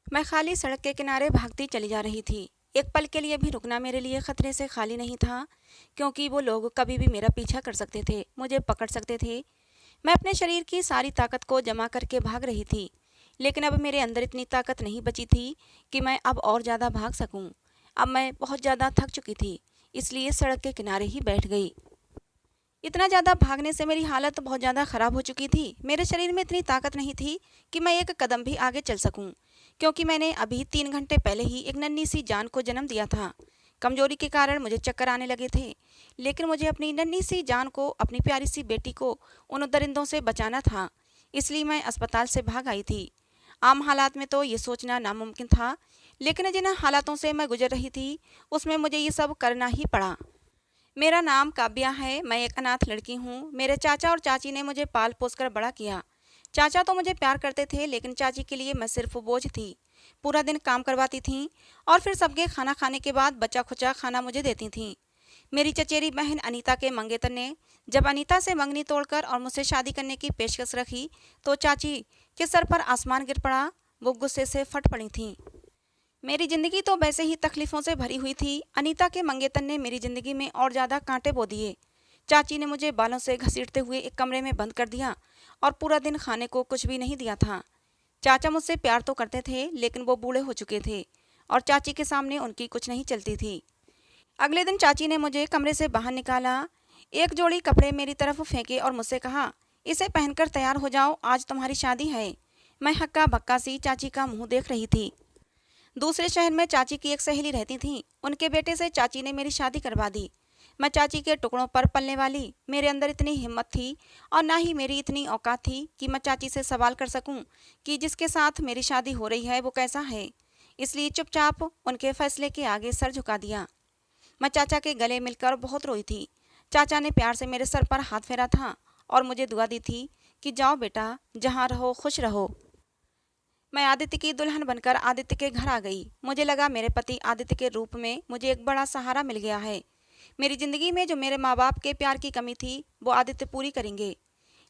मैं खाली सड़क के किनारे भागती चली जा रही थी। एक पल के लिए भी रुकना मेरे लिए खतरे से खाली नहीं था, क्योंकि वो लोग कभी भी मेरा पीछा कर सकते थे, मुझे पकड़ सकते थे। मैं अपने शरीर की सारी ताकत को जमा करके भाग रही थी, लेकिन अब मेरे अंदर इतनी ताकत नहीं बची थी कि मैं अब और ज़्यादा भाग सकूं। अब मैं बहुत ज़्यादा थक चुकी थी, इसलिए सड़क के किनारे ही बैठ गई। इतना ज़्यादा भागने से मेरी हालत बहुत ज़्यादा ख़राब हो चुकी थी। मेरे शरीर में इतनी ताकत नहीं थी कि मैं एक कदम भी आगे चल सकूं, क्योंकि मैंने अभी 3 घंटे पहले ही एक नन्ही सी जान को जन्म दिया था। कमजोरी के कारण मुझे चक्कर आने लगे थे, लेकिन मुझे अपनी नन्ही सी जान को, अपनी प्यारी सी बेटी को उन दरिंदों से बचाना था। इसलिए मैं अस्पताल से भाग आई थी। आम हालात में तो ये सोचना नामुमकिन था, लेकिन जिन हालातों से मैं गुजर रही थी उसमें मुझे ये सब करना ही पड़ा। मेरा नाम काव्या है। मैं एक अनाथ लड़की हूँ। मेरे चाचा और चाची ने मुझे पाल पोस कर बड़ा किया। चाचा तो मुझे प्यार करते थे, लेकिन चाची के लिए मैं सिर्फ बोझ थी। पूरा दिन काम करवाती थीं और फिर सबके खाना खाने के बाद बचा खुचा खाना मुझे देती थीं। मेरी चचेरी बहन अनीता के मंगेतर ने जब अनीता से मंगनी तोड़कर और मुझसे शादी करने की पेशकश रखी, तो चाची के सर पर आसमान गिर पड़ा। वो गुस्से से फट पड़ी थीं। मेरी जिंदगी तो वैसे ही तकलीफों से भरी हुई थी। अनीता के मंगेतर ने मेरी जिंदगी में और ज्यादा कांटे बो दिए। चाची ने मुझे बालों से घसीटते हुए एक कमरे में बंद कर दिया और पूरा दिन खाने को कुछ भी नहीं दिया था। चाचा मुझसे प्यार तो करते थे, लेकिन वो बूढ़े हो चुके थे और चाची के सामने उनकी कुछ नहीं चलती थी। अगले दिन चाची ने मुझे कमरे से बाहर निकाला, एक जोड़ी कपड़े मेरी तरफ फेंके और मुझसे कहा, इसे पहनकर तैयार हो जाओ, आज तुम्हारी शादी है। मैं हक्का बक्का सी चाची का मुंह देख रही थी। दूसरे शहर में चाची की एक सहेली रहती थी। उनके बेटे से चाची ने मेरी शादी करवा दी। मैं चाची के टुकड़ों पर पलने वाली। मेरे अंदर इतनी हिम्मत थी और ना ही मेरी इतनी औकात थी कि मैं चाची से सवाल कर सकूं कि जिसके साथ मेरी शादी हो रही है वो कैसा है। इसलिए चुपचाप उनके फैसले के आगे सर झुका दिया। मैं चाचा के गले मिलकर बहुत रोई थी। चाचा ने प्यार से मेरे सर पर हाथ फेरा था और मुझे दुआ दी थी कि जाओ बेटा, जहाँ रहो खुश रहो। मैं आदित्य की दुल्हन बनकर आदित्य के घर आ गई। मुझे लगा मेरे पति आदित्य के रूप में मुझे एक बड़ा सहारा मिल गया है। मेरी जिंदगी में जो मेरे माँ बाप के प्यार की कमी थी वो आदित्य पूरी करेंगे।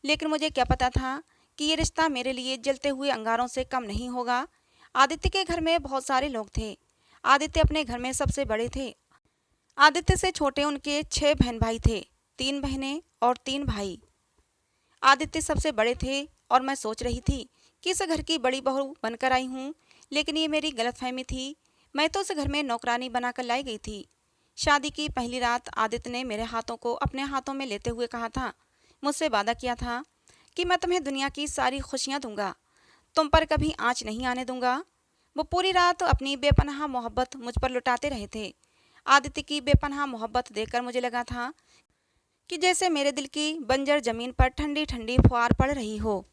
लेकिन मुझे क्या पता था कि ये रिश्ता मेरे लिए जलते हुए अंगारों से कम नहीं होगा। आदित्य के घर में बहुत सारे लोग थे। आदित्य अपने घर में सबसे बड़े थे। आदित्य से छोटे उनके 6 बहन भाई थे, 3 बहनें और 3 भाई। आदित्य सबसे बड़े थे और मैं सोच रही थी कि इस घर की बड़ी बहू बनकर आई हूँ, लेकिन ये मेरी गलतफहमी थी। मैं तो उस घर में नौकरानी बनाकर लाई गई थी। शादी की पहली रात आदित्य ने मेरे हाथों को अपने हाथों में लेते हुए कहा था, मुझसे वादा किया था कि मैं तुम्हें दुनिया की सारी खुशियाँ दूंगा, तुम पर कभी आँच नहीं आने दूंगा। वो पूरी रात अपनी बेपनाह मोहब्बत मुझ पर लुटाते रहे थे। आदित्य की बेपनाह मोहब्बत देखकर मुझे लगा था कि जैसे मेरे दिल की बंजर जमीन पर ठंडी ठंडी फुहार पड़ रही हो।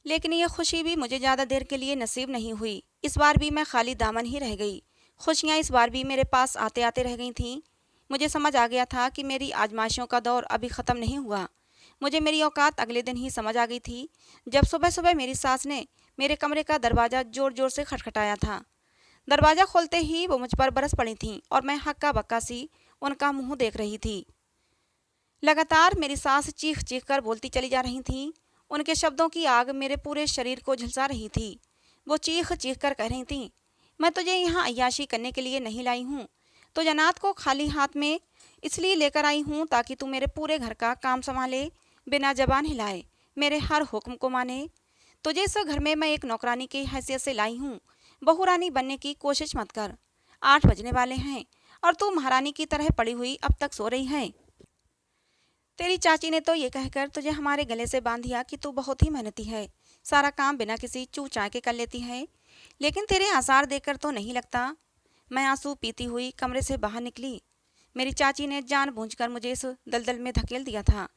लेकिन ये खुशी भी मुझे ज़्यादा देर के लिए नसीब नहीं हुई। इस बार भी मैं खाली दामन ही रह गई। खुशियाँ इस बार भी मेरे पास आते आते रह गई थीं। मुझे समझ आ गया था कि मेरी आजमाइशों का दौर अभी ख़त्म नहीं हुआ। मुझे मेरी औकात अगले दिन ही समझ आ गई थी, जब सुबह सुबह मेरी सास ने मेरे कमरे का दरवाज़ा ज़ोर ज़ोर से खटखटाया था। दरवाज़ा खोलते ही वो मुझ पर बरस पड़ी थीं और मैं हक्का बक्का सी उनका मुंह देख रही थी। लगातार मेरी सांस चीख चीख कर बोलती चली जा रही थी। उनके शब्दों की आग मेरे पूरे शरीर को झुलसा रही थी। वो चीख चीख कर कह रही थी, मैं तुझे यहाँ अय्याशी करने के लिए नहीं लाई हूँ। तो जन्नत को खाली हाथ में इसलिए लेकर आई हूँ ताकि तू मेरे पूरे घर का काम संभाले, बिना जबान हिलाए मेरे हर हुक्म को माने। तुझे इस घर में मैं एक नौकरानी की हैसियत से लाई हूँ। बहू रानी बनने की कोशिश मत कर। 8 बजने वाले हैं और तू महारानी की तरह पड़ी हुई अब तक सो रही है। तेरी चाची ने तो ये कहकर तुझे हमारे गले से बांध दिया कि तू बहुत ही मेहनती है, सारा काम बिना किसी चू चाय के कर लेती है, लेकिन तेरे आसार देखकर तो नहीं लगता। मैं आंसू पीती हुई कमरे से बाहर निकली। मेरी चाची ने जानबूझकर मुझे इस दलदल में धकेल दिया था।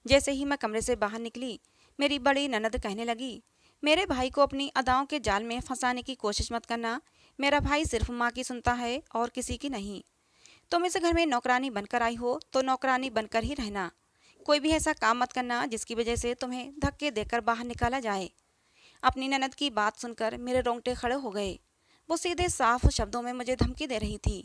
जैसे ही मैं कमरे से बाहर निकली, मेरी बड़ी ननद कहने लगी, मेरे भाई को अपनी अदाओं के जाल में फंसाने की कोशिश मत करना। मेरा भाई सिर्फ माँ की सुनता है और किसी की नहीं। तुम इस घर में नौकरानी बनकर आई हो तो नौकरानी बनकर ही रहना। कोई भी ऐसा काम मत करना जिसकी वजह से तुम्हें धक्के देकर बाहर निकाला जाए। अपनी ननद की बात सुनकर मेरे रोंगटे खड़े हो गए। वो सीधे साफ शब्दों में मुझे धमकी दे रही थी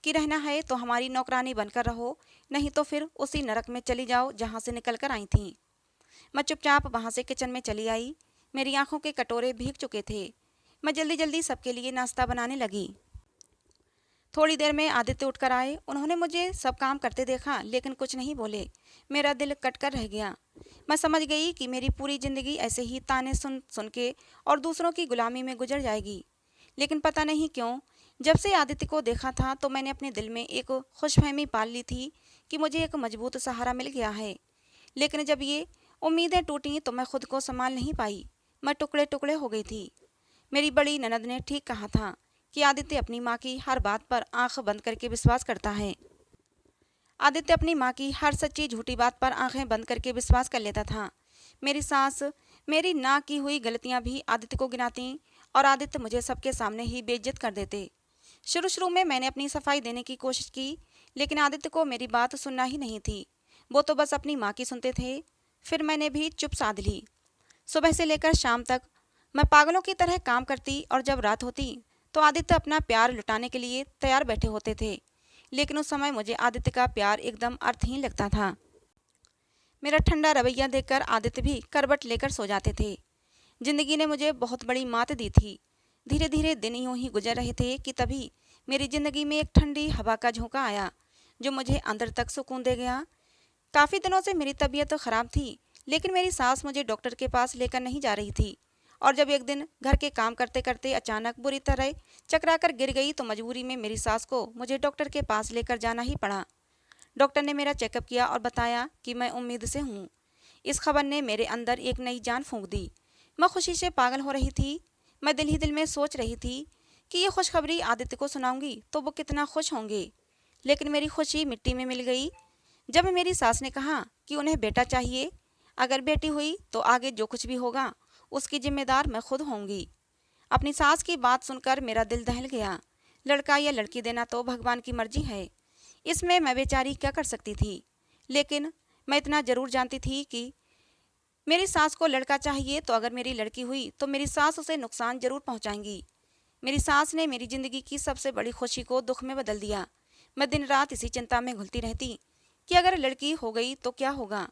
कि रहना है तो हमारी नौकरानी बनकर रहो, नहीं तो फिर उसी नरक में चली जाओ जहाँ से निकल कर आई थी। मैं चुपचाप वहाँ से किचन में चली आई। मेरी आंखों के कटोरे भीग चुके थे। मैं जल्दी जल्दी सबके लिए नाश्ता बनाने लगी। थोड़ी देर में आदित्य उठकर आए। उन्होंने मुझे सब काम करते देखा लेकिन कुछ नहीं बोले। मेरा दिल कट कर रह गया। मैं समझ गई कि मेरी पूरी ज़िंदगी ऐसे ही ताने सुन सुन के और दूसरों की गुलामी में गुजर जाएगी। लेकिन पता नहीं क्यों, जब से आदित्य को देखा था तो मैंने अपने दिल में एक खुशफहमी पाल ली थी कि मुझे एक मजबूत सहारा मिल गया है। लेकिन जब ये उम्मीदें टूटी तो मैं खुद को संभाल नहीं पाई। मैं टुकड़े टुकड़े हो गई थी। मेरी बड़ी ननद ने ठीक कहा था कि आदित्य अपनी माँ की हर बात पर आंख बंद करके विश्वास करता है। आदित्य अपनी माँ की हर सच्ची झूठी बात पर आंखें बंद करके विश्वास कर लेता था। मेरी सास मेरी ना की हुई गलतियां भी आदित्य को गिनाती और आदित्य मुझे सबके सामने ही बेइज्जत कर देते। शुरू शुरू में मैंने अपनी सफाई देने की कोशिश की, लेकिन आदित्य को मेरी बात सुनना ही नहीं थी। वो तो बस अपनी माँ की सुनते थे। फिर मैंने भी चुप साध ली। सुबह से लेकर शाम तक मैं पागलों की तरह काम करती और जब रात होती तो आदित्य अपना प्यार लुटाने के लिए तैयार बैठे होते थे। लेकिन उस समय मुझे आदित्य का प्यार एकदम अर्थहीन लगता था। मेरा ठंडा रवैया देखकर आदित्य भी करवट लेकर सो जाते थे। जिंदगी ने मुझे बहुत बड़ी मात दी थी। धीरे धीरे दिन यूं ही गुजर रहे थे कि तभी मेरी जिंदगी में एक ठंडी हवा का झोंका आया जो मुझे अंदर तक सुकून दे गया। काफ़ी दिनों से मेरी तबीयत तो खराब थी, लेकिन मेरी सास मुझे डॉक्टर के पास लेकर नहीं जा रही थी। और जब एक दिन घर के काम करते करते अचानक बुरी तरह चकरा कर गिर गई तो मजबूरी में मेरी सास को मुझे डॉक्टर के पास लेकर जाना ही पड़ा। डॉक्टर ने मेरा चेकअप किया और बताया कि मैं उम्मीद से हूँ। इस खबर ने मेरे अंदर एक नई जान फूंक दी। मैं खुशी से पागल हो रही थी। मैं दिल ही दिल में सोच रही थी कि ये खुशखबरी आदित्य को सुनाऊंगी तो वो कितना खुश होंगे। लेकिन मेरी खुशी मिट्टी में मिल गई जब मेरी सास ने कहा कि उन्हें बेटा चाहिए। अगर बेटी हुई तो आगे जो कुछ भी होगा उसकी जिम्मेदार मैं खुद होंगी। अपनी सास की बात सुनकर मेरा दिल दहल गया। लड़का या लड़की देना तो भगवान की मर्जी है, इसमें मैं बेचारी क्या कर सकती थी। लेकिन मैं इतना जरूर जानती थी कि मेरी सास को लड़का चाहिए तो अगर मेरी लड़की हुई तो मेरी सास उसे नुकसान जरूर पहुंचाएंगी। मेरी सास ने मेरी जिंदगी की सबसे बड़ी खुशी को दुख में बदल दिया। मैं दिन रात इसी चिंता में घुलती रहती कि अगर लड़की हो गई तो क्या होगा।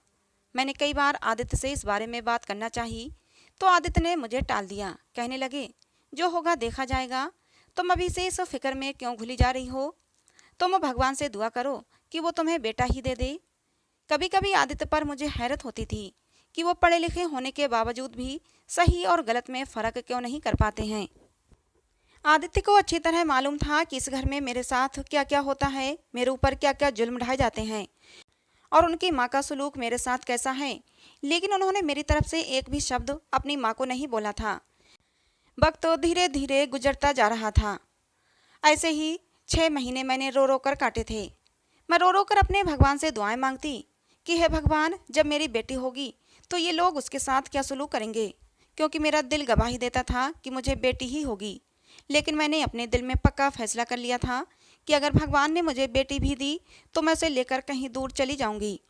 मैंने कई बार आदित्य से इस बारे में बात करना चाही तो आदित्य ने मुझे टाल दिया। कहने लगे, जो होगा देखा जाएगा, तुम अभी से इस फिक्र में क्यों घुली जा रही हो। तुम भगवान से दुआ करो कि वो तुम्हें बेटा ही दे दे। कभी कभी आदित्य पर मुझे हैरत होती थी कि वो पढ़े लिखे होने के बावजूद भी सही और गलत में फ़र्क क्यों नहीं कर पाते हैं। आदित्य को अच्छी तरह मालूम था कि इस घर में मेरे साथ क्या क्या होता है, मेरे ऊपर क्या क्या जुल्म ढाए जाते हैं और उनकी माँ का सलूक मेरे साथ कैसा है। लेकिन उन्होंने मेरी तरफ से एक भी शब्द अपनी माँ को नहीं बोला था। वक्त तो धीरे धीरे गुजरता जा रहा था। ऐसे ही 6 महीने मैंने रो रो कर काटे थे। मैं रो रो कर अपने भगवान से दुआएं मांगती कि हे भगवान, जब मेरी बेटी होगी तो ये लोग उसके साथ क्या सलूक करेंगे, क्योंकि मेरा दिल गवाही देता था कि मुझे बेटी ही होगी। लेकिन मैंने अपने दिल में पक्का फैसला कर लिया था कि अगर भगवान ने मुझे बेटी भी दी तो मैं उसे लेकर कहीं दूर चली जाऊंगी।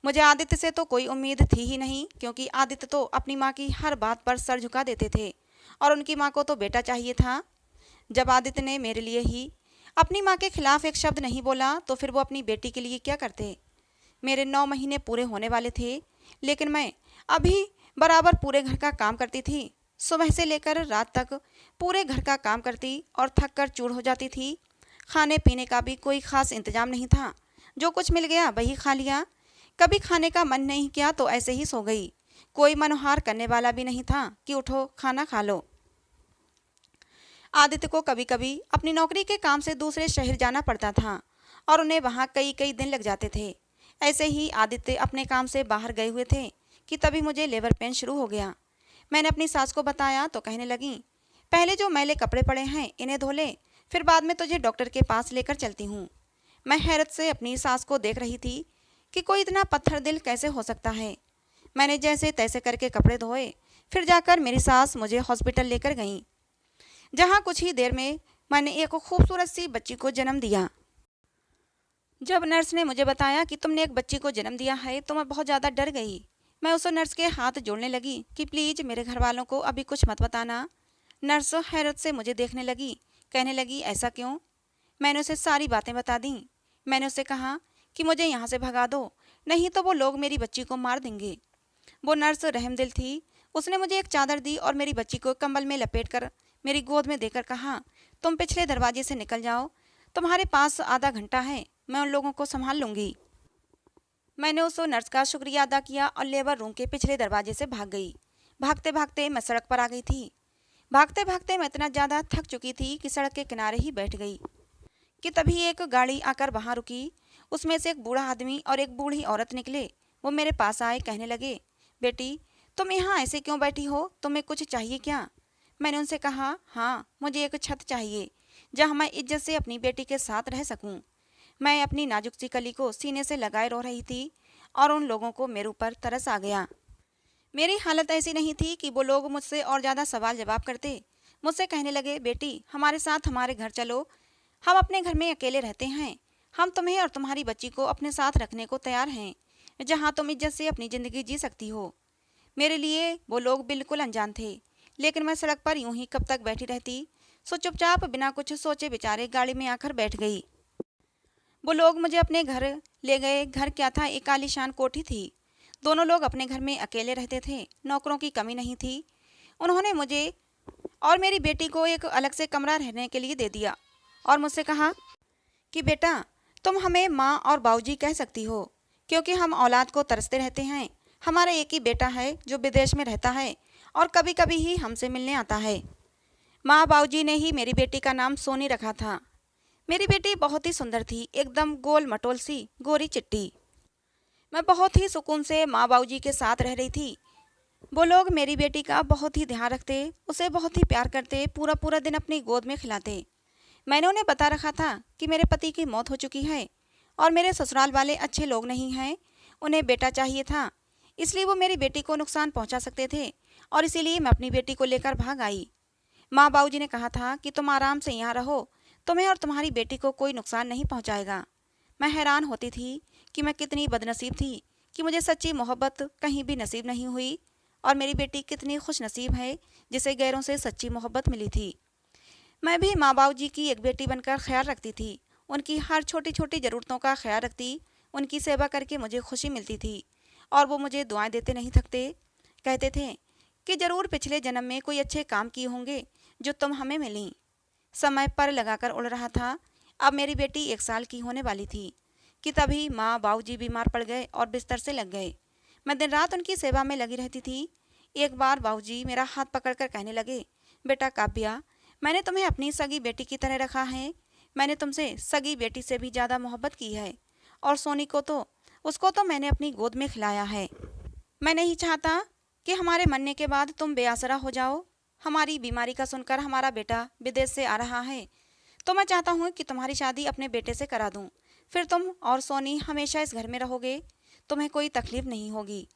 मुझे आदित्य से तो कोई उम्मीद थी ही नहीं, क्योंकि आदित्य तो अपनी माँ की हर बात पर सर झुका देते थे और उनकी माँ को तो बेटा चाहिए था। जब आदित्य ने मेरे लिए ही अपनी माँ के खिलाफ एक शब्द नहीं बोला तो फिर वो अपनी बेटी के लिए क्या करते। मेरे 9 महीने पूरे होने वाले थे, लेकिन मैं अभी बराबर पूरे घर का काम करती थी। सुबह से लेकर रात तक पूरे घर का काम करती और थक कर चूर हो जाती थी। खाने पीने का भी कोई ख़ास इंतजाम नहीं था। जो कुछ मिल गया वही खा लिया। कभी खाने का मन नहीं किया तो ऐसे ही सो गई। कोई मनोहार करने वाला भी नहीं था कि उठो खाना खा लो। आदित्य को कभी कभी अपनी नौकरी के काम से दूसरे शहर जाना पड़ता था और उन्हें वहाँ कई कई दिन लग जाते थे। ऐसे ही आदित्य अपने काम से बाहर गए हुए थे कि तभी मुझे लेबर पेन शुरू हो गया। मैंने अपनी सास को बताया तो कहने लगी, पहले जो मैले कपड़े पड़े हैं इन्हें धो ले, फिर बाद में तुझे डॉक्टर के पास लेकर चलती हूँ। मैं हैरत से अपनी सास को देख रही थी कि कोई इतना पत्थर दिल कैसे हो सकता है। मैंने जैसे तैसे करके कपड़े धोए, फिर जाकर मेरी सास मुझे हॉस्पिटल लेकर गई, जहाँ कुछ ही देर में मैंने एक खूबसूरत सी बच्ची को जन्म दिया। जब नर्स ने मुझे बताया कि तुमने एक बच्ची को जन्म दिया है तो मैं बहुत ज़्यादा डर गई। मैं उस नर्स के हाथ जोड़ने लगी कि प्लीज़ मेरे घर वालों को अभी कुछ मत बताना। नर्स हैरत से मुझे देखने लगी, कहने लगी, ऐसा क्यों। मैंने उसे सारी बातें बता दी। मैंने उससे कहा कि मुझे यहाँ से भगा दो, नहीं तो वो लोग मेरी बच्ची को मार देंगे। वो नर्स रहमदिल थी। उसने मुझे एक चादर दी और मेरी बच्ची को कंबल में लपेटकर मेरी गोद में देकर कहा, तुम पिछले दरवाजे से निकल जाओ, तुम्हारे पास आधा घंटा है, मैं उन लोगों को संभाल लूंगी। मैंने उस नर्स का शुक्रिया अदा किया और लेबर रूम के पिछले दरवाजे से भाग गई। भागते भागते मैं सड़क पर आ गई थी। भागते भागते मैं इतना ज़्यादा थक चुकी थी कि सड़क के किनारे ही बैठ गई कि तभी एक गाड़ी आकर वहाँ रुकी। उसमें से एक बूढ़ा आदमी और एक बूढ़ी औरत निकले। वो मेरे पास आए, कहने लगे, बेटी तुम यहाँ ऐसे क्यों बैठी हो, तुम्हें कुछ चाहिए क्या? मैंने उनसे कहा, हाँ मुझे एक छत चाहिए जहाँ मैं इज्जत से अपनी बेटी के साथ रह सकूँ। मैं अपनी नाजुक सी कली को सीने से लगाए रो रही थी और उन लोगों को मेरे ऊपर तरस आ गया। मेरी हालत ऐसी नहीं थी कि वो लोग मुझसे और ज़्यादा सवाल जवाब करते। मुझसे कहने लगे, बेटी हमारे साथ हमारे घर चलो, हम अपने घर में अकेले रहते हैं, हम तुम्हें और तुम्हारी बच्ची को अपने साथ रखने को तैयार हैं, जहाँ तुम इज्जत से अपनी ज़िंदगी जी सकती हो। मेरे लिए वो लोग बिल्कुल अनजान थे, लेकिन मैं सड़क पर यूं ही कब तक बैठी रहती। सो चुपचाप बिना कुछ सोचे बेचारे गाड़ी में आकर बैठ गई। वो लोग मुझे अपने घर ले गए। घर क्या था, एक आलीशान कोठी थी। दोनों लोग अपने घर में अकेले रहते थे, नौकरों की कमी नहीं थी। उन्होंने मुझे और मेरी बेटी को एक अलग से कमरा रहने के लिए दे दिया और मुझसे कहा कि बेटा तुम हमें माँ और बाबूजी कह सकती हो, क्योंकि हम औलाद को तरसते रहते हैं। हमारा एक ही बेटा है जो विदेश में रहता है और कभी कभी ही हमसे मिलने आता है। माँ बाबूजी ने ही मेरी बेटी का नाम सोनी रखा था। मेरी बेटी बहुत ही सुंदर थी, एकदम गोल मटोल सी गोरी चिट्टी। मैं बहुत ही सुकून से माँ बाबूजी के साथ रह रही थी। वो लोग मेरी बेटी का बहुत ही ध्यान रखते, उसे बहुत ही प्यार करते, पूरा पूरा दिन अपनी गोद में खिलाते। मैंने उन्हें बता रखा था कि मेरे पति की मौत हो चुकी है और मेरे ससुराल वाले अच्छे लोग नहीं हैं, उन्हें बेटा चाहिए था, इसलिए वो मेरी बेटी को नुकसान पहुंचा सकते थे और इसीलिए मैं अपनी बेटी को लेकर भाग आई। माँ बाबूजी ने कहा था कि तुम आराम से यहाँ रहो, तुम्हें और तुम्हारी बेटी को कोई नुकसान नहीं पहुँचाएगा। मैं हैरान होती थी कि मैं कितनी बदनसीब थी कि मुझे सच्ची मोहब्बत कहीं भी नसीब नहीं हुई और मेरी बेटी कितनी खुश नसीब है जिसे गैरों से सच्ची मोहब्बत मिली थी। मैं भी माँ बाबू जी की एक बेटी बनकर ख्याल रखती थी, उनकी हर छोटी छोटी ज़रूरतों का ख्याल रखती, उनकी सेवा करके मुझे खुशी मिलती थी और वो मुझे दुआएं देते नहीं थकते। कहते थे कि ज़रूर पिछले जन्म में कोई अच्छे काम किए होंगे जो तुम हमें मिली। समय पर लगाकर उड़ रहा था। अब मेरी बेटी 1 साल की होने वाली थी कि तभी माँ बाबूजी बीमार पड़ गए और बिस्तर से लग गए। मैं दिन रात उनकी सेवा में लगी रहती थी। एक बार बाबूजी मेरा हाथ पकड़कर कहने लगे, बेटा काव्या, मैंने तुम्हें अपनी सगी बेटी की तरह रखा है, मैंने तुमसे सगी बेटी से भी ज़्यादा मोहब्बत की है और सोनी को तो उसको तो मैंने अपनी गोद में खिलाया है। मैं नहीं चाहता कि हमारे मरने के बाद तुम बेआसरा हो जाओ। हमारी बीमारी का सुनकर हमारा बेटा विदेश से आ रहा है, तो मैं चाहता हूँ कि तुम्हारी शादी अपने बेटे से करा दूँ, फिर तुम और सोनी हमेशा इस घर में रहोगे, तुम्हें कोई तकलीफ नहीं होगी।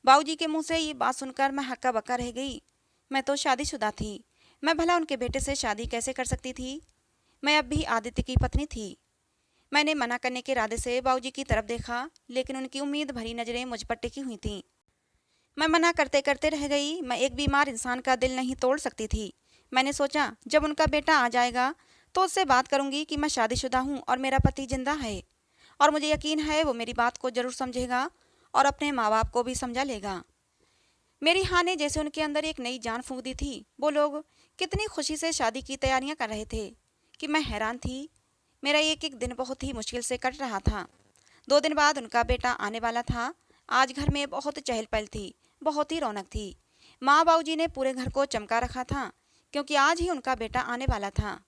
बाबूजी के मुंह से ये बात सुनकर मैं हक्का बक्का रह गई। मैं तो शादीशुदा थी, मैं भला उनके बेटे से शादी कैसे कर सकती थी? मैं अब भी आदित्य की पत्नी थी। मैंने मना करने के इरादे से बाबूजी की तरफ देखा, लेकिन उनकी उम्मीद भरी नज़रें मुझ पर टिकी हुई थीं। मैं मना करते करते रह गई। मैं एक बीमार इंसान का दिल नहीं तोड़ सकती थी। मैंने सोचा जब उनका बेटा आ जाएगा तो उससे बात करूंगी कि मैं शादीशुदा हूँ और मेरा पति जिंदा है, और मुझे यकीन है वो मेरी बात को जरूर समझेगा और अपने माँ बाप को भी समझा लेगा। मेरी हाँ ने जैसे उनके अंदर एक नई जान फूंक दी थी। वो लोग कितनी खुशी से शादी की तैयारियां कर रहे थे कि मैं हैरान थी। मेरा एक एक दिन बहुत ही मुश्किल से कट रहा था। 2 दिन बाद उनका बेटा आने वाला था। आज घर में बहुत चहल पहल थी, बहुत ही रौनक थी। माँ बाबूजी ने पूरे घर को चमका रखा था क्योंकि आज ही उनका बेटा आने वाला था।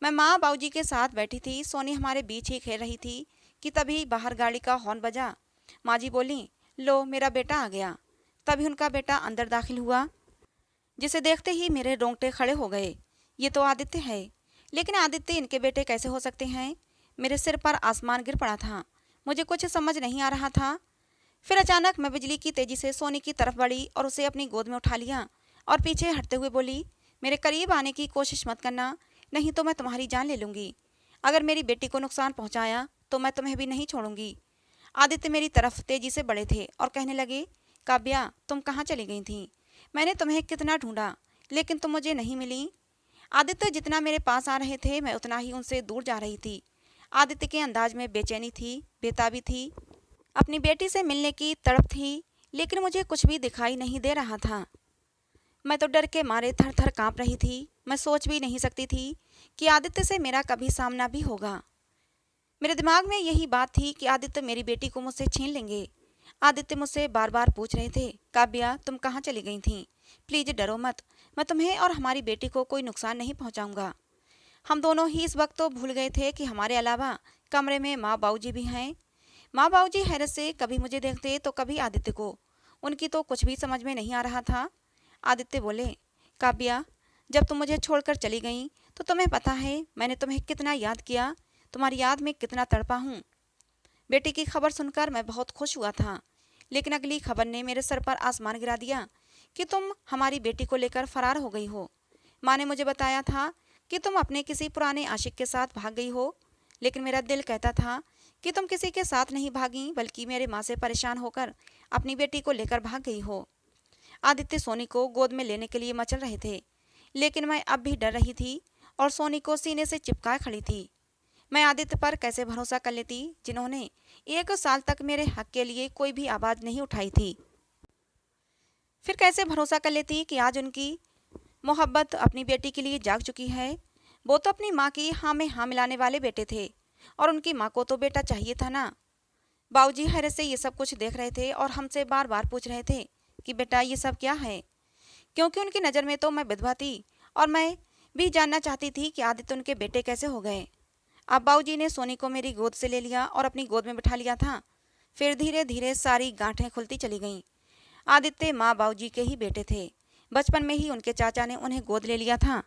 मैं माँ बाबूजी के साथ बैठी थी, सोनी हमारे बीच ही खेल रही थी कि तभी बाहर गाड़ी का हॉर्न बजा। माँ जी बोली, लो मेरा बेटा आ गया। तभी उनका बेटा अंदर दाखिल हुआ, जिसे देखते ही मेरे रोंगटे खड़े हो गए। ये तो आदित्य है, लेकिन आदित्य इनके बेटे कैसे हो सकते हैं? मेरे सिर पर आसमान गिर पड़ा था, मुझे कुछ समझ नहीं आ रहा था। फिर अचानक मैं बिजली की तेजी से सोनी की तरफ बढ़ी और उसे अपनी गोद में उठा लिया और पीछे हटते हुए बोली, मेरे करीब आने की कोशिश मत करना, नहीं तो मैं तुम्हारी जान ले लूँगी। अगर मेरी बेटी को नुकसान पहुँचाया तो मैं तुम्हें भी नहीं छोड़ूंगी। आदित्य मेरी तरफ तेजी से बढ़े थे और कहने लगे, काव्या तुम कहाँ चली गई थी? मैंने तुम्हें कितना ढूंढा लेकिन तुम मुझे नहीं मिली। आदित्य जितना मेरे पास आ रहे थे मैं उतना ही उनसे दूर जा रही थी। आदित्य के अंदाज में बेचैनी थी, बेताबी थी, अपनी बेटी से मिलने की तड़प थी, लेकिन मुझे कुछ भी दिखाई नहीं दे रहा था। मैं तो डर के मारे थर थर काँप रही थी। मैं सोच भी नहीं सकती थी कि आदित्य से मेरा कभी सामना भी होगा। मेरे दिमाग में यही बात थी कि आदित्य मेरी बेटी को मुझसे छीन लेंगे। आदित्य मुझसे बार बार पूछ रहे थे, काव्या तुम कहाँ चली गई थी? प्लीज डरो मत, मैं तुम्हें और हमारी बेटी को कोई नुकसान नहीं पहुंचाऊंगा। हम दोनों ही इस वक्त तो भूल गए थे कि हमारे अलावा कमरे में माँ बाबूजी भी हैं। माँ बाबूजी हैरत से कभी मुझे देखते तो कभी आदित्य को। उनकी तो कुछ भी समझ में नहीं आ रहा था। आदित्य बोले, काव्या जब तुम मुझे छोड़कर चली गई तो तुम्हें पता है मैंने तुम्हें कितना याद किया, तुम्हारी याद में कितना तड़पा हूँ। बेटी की खबर सुनकर मैं बहुत खुश हुआ था, लेकिन अगली खबर ने मेरे सर पर आसमान गिरा दिया कि तुम हमारी बेटी को लेकर फरार हो गई हो। माँ ने मुझे बताया था कि तुम अपने किसी पुराने आशिक के साथ भाग गई हो, लेकिन मेरा दिल कहता था कि तुम किसी के साथ नहीं भागी बल्कि मेरे माँ से परेशान होकर अपनी बेटी को लेकर भाग गई हो। आदित्य सोनी को गोद में लेने के लिए मचल रहे थे, लेकिन मैं अब भी डर रही थी और सोनी को सीने से चिपकाए खड़ी थी। मैं आदित्य पर कैसे भरोसा कर लेती जिन्होंने 1 साल तक मेरे हक के लिए कोई भी आवाज़ नहीं उठाई थी। फिर कैसे भरोसा कर लेती कि आज उनकी मोहब्बत अपनी बेटी के लिए जाग चुकी है। वो तो अपनी माँ की हाँ में हाँ मिलाने वाले बेटे थे और उनकी माँ को तो बेटा चाहिए था ना। बाबूजी हैरत से ये सब कुछ देख रहे थे और हमसे बार बार पूछ रहे थे कि बेटा ये सब क्या है, क्योंकि उनकी नज़र में तो मैं विधवा थी और मैं भी जानना चाहती थी कि आदित्य उनके बेटे कैसे हो गए। अब बाबूजी ने सोनी को मेरी गोद से ले लिया और अपनी गोद में बिठा लिया था। फिर धीरे धीरे सारी गांठें खुलती चली गईं। आदित्य माँ बाबूजी के ही बेटे थे। बचपन में ही उनके चाचा ने उन्हें गोद ले लिया था,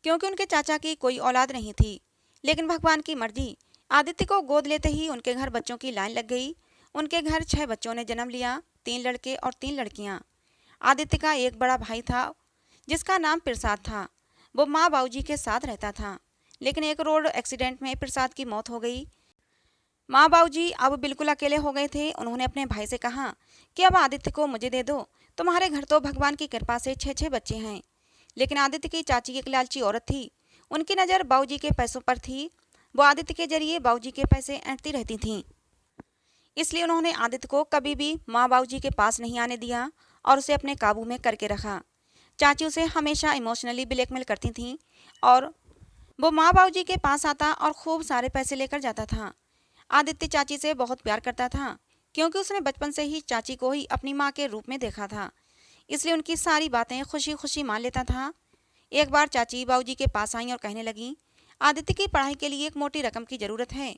क्योंकि उनके चाचा की कोई औलाद नहीं थी। लेकिन भगवान की मर्जी, आदित्य को गोद लेते ही उनके घर बच्चों की लाइन लग गई। उनके घर 6 बच्चों ने जन्म लिया, 3 लड़के और 3 लड़कियां। आदित्य का एक बड़ा भाई था जिसका नाम प्रसाद था। वो माँ बाबूजी के साथ रहता था, लेकिन एक रोड एक्सीडेंट में प्रसाद की मौत हो गई। माँ बाबूजी अब बिल्कुल अकेले हो गए थे। उन्होंने अपने भाई से कहा कि अब आदित्य को मुझे दे दो, तुम्हारे घर तो भगवान की कृपा से 6 बच्चे हैं। लेकिन आदित्य की चाची एक लालची औरत थी। उनकी नज़र बाबूजी के पैसों पर थी। वो आदित्य के जरिए बाबूजी के पैसे ऐंठती रहती थीं। इसलिए उन्होंने आदित्य को कभी भी माँ बाबूजी के पास नहीं आने दिया और उसे अपने काबू में करके रखा। चाची उसे हमेशा इमोशनली ब्लैकमेल करती थीं और वो माँ बाबूजी के पास आता और खूब सारे पैसे लेकर जाता था। आदित्य चाची से बहुत प्यार करता था, क्योंकि उसने बचपन से ही चाची को ही अपनी माँ के रूप में देखा था। इसलिए उनकी सारी बातें खुशी खुशी मान लेता था। एक बार चाची बाबूजी के पास आई और कहने लगी, आदित्य की पढ़ाई के लिए एक मोटी रकम की ज़रूरत है।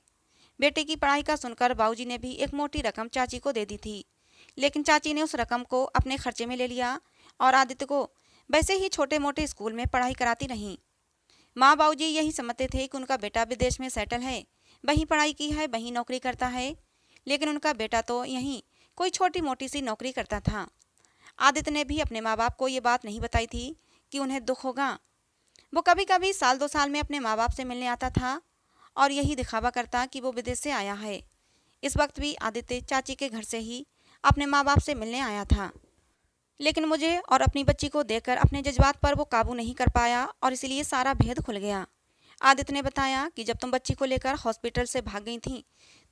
बेटे की पढ़ाई का सुनकर बाबूजी ने भी एक मोटी रकम चाची को दे दी थी, लेकिन चाची ने उस रकम को अपने खर्चे में ले लिया और आदित्य को वैसे ही छोटे मोटे स्कूल में पढ़ाई कराती रहीं। माँ बाबूजी यही समझते थे कि उनका बेटा विदेश में सेटल है, वहीं पढ़ाई की है, वहीं नौकरी करता है, लेकिन उनका बेटा तो यहीं कोई छोटी मोटी सी नौकरी करता था। आदित्य ने भी अपने माँ बाप को ये बात नहीं बताई थी कि उन्हें दुख होगा। वो कभी कभी साल 2 साल में अपने माँ बाप से मिलने आता था और यही दिखावा करता कि वो विदेश से आया है। इस वक्त भी आदित्य चाची के घर से ही अपने माँ बाप से मिलने आया था, लेकिन मुझे और अपनी बच्ची को देखकर अपने जज्बात पर वो काबू नहीं कर पाया और इसलिए सारा भेद खुल गया। आदित्य ने बताया कि जब तुम बच्ची को लेकर हॉस्पिटल से भाग गई थी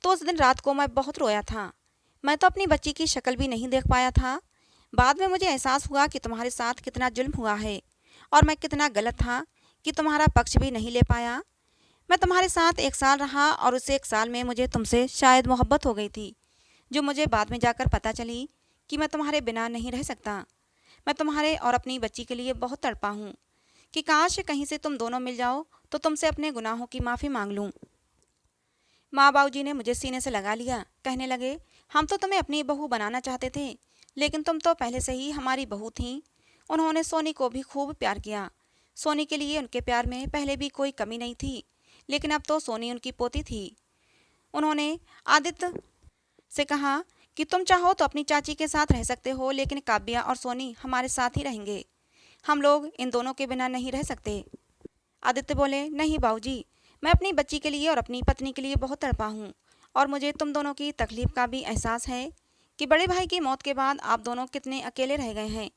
तो उस दिन रात को मैं बहुत रोया था। मैं तो अपनी बच्ची की शक्ल भी नहीं देख पाया था। बाद में मुझे एहसास हुआ कि तुम्हारे साथ कितना जुल्म हुआ है और मैं कितना गलत था कि तुम्हारा पक्ष भी नहीं ले पाया। मैं तुम्हारे साथ 1 साल रहा और उस 1 साल में मुझे तुमसे शायद मोहब्बत हो गई थी, जो मुझे बाद में जाकर पता चली कि मैं तुम्हारे बिना नहीं रह सकता। मैं तुम्हारे और अपनी बच्ची के लिए बहुत तड़पा हूँ कि काश कहीं से तुम दोनों मिल जाओ तो तुमसे अपने गुनाहों की माफ़ी मांग लूँ। माँ बाबूजी ने मुझे सीने से लगा लिया, कहने लगे, हम तो तुम्हें अपनी बहू बनाना चाहते थे, लेकिन तुम तो पहले से ही हमारी बहू थी। उन्होंने सोनी को भी खूब प्यार किया। सोनी के लिए उनके प्यार में पहले भी कोई कमी नहीं थी, लेकिन अब तो सोनी उनकी पोती थी। उन्होंने आदित्य से कहा कि तुम चाहो तो अपनी चाची के साथ रह सकते हो, लेकिन काव्या और सोनी हमारे साथ ही रहेंगे। हम लोग इन दोनों के बिना नहीं रह सकते। आदित्य बोले, नहीं बाबूजी, मैं अपनी बच्ची के लिए और अपनी पत्नी के लिए बहुत तड़पा हूँ और मुझे तुम दोनों की तकलीफ का भी एहसास है कि बड़े भाई की मौत के बाद आप दोनों कितने अकेले रह गए हैं।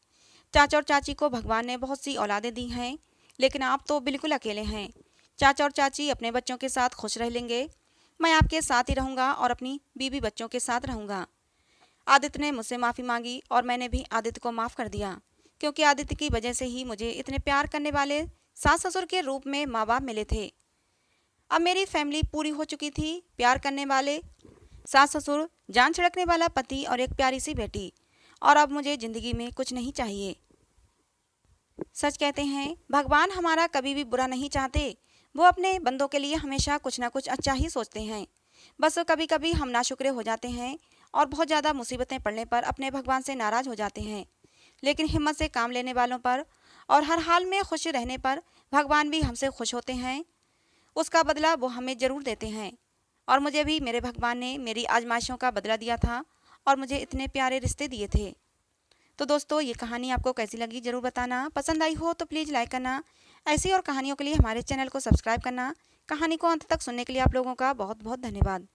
चाचा और चाची को भगवान ने बहुत सी औलादें दी हैं, लेकिन आप तो बिल्कुल अकेले हैं। चाचा और चाची अपने बच्चों के साथ खुश रह लेंगे, मैं आपके साथ ही रहूँगा और अपनी बीवी बच्चों के साथ रहूँगा। आदित्य ने मुझसे माफ़ी मांगी और मैंने भी आदित्य को माफ़ कर दिया, क्योंकि आदित्य की वजह से ही मुझे इतने प्यार करने वाले सास ससुर के रूप में माँ बाप मिले थे। अब मेरी फैमिली पूरी हो चुकी थी, प्यार करने वाले सास ससुर, जान छिड़कने वाला पति और एक प्यारी सी बेटी। और अब मुझे ज़िंदगी में कुछ नहीं चाहिए। सच कहते हैं, भगवान हमारा कभी भी बुरा नहीं चाहते। वो अपने बंदों के लिए हमेशा कुछ ना कुछ अच्छा ही सोचते हैं। बस कभी कभी हम नाशुक्रे हो जाते हैं और बहुत ज़्यादा मुसीबतें पड़ने पर अपने भगवान से नाराज़ हो जाते हैं। लेकिन हिम्मत से काम लेने वालों पर और हर हाल में खुश रहने पर भगवान भी हमसे खुश होते हैं। उसका बदला वो हमें ज़रूर देते हैं। और मुझे भी मेरे भगवान ने मेरी आजमाइशों का बदला दिया था और मुझे इतने प्यारे रिश्ते दिए थे। तो दोस्तों, ये कहानी आपको कैसी लगी ज़रूर बताना। पसंद आई हो तो प्लीज़ लाइक करना। ऐसी और कहानियों के लिए हमारे चैनल को सब्सक्राइब करना। कहानी को अंत तक सुनने के लिए आप लोगों का बहुत बहुत धन्यवाद।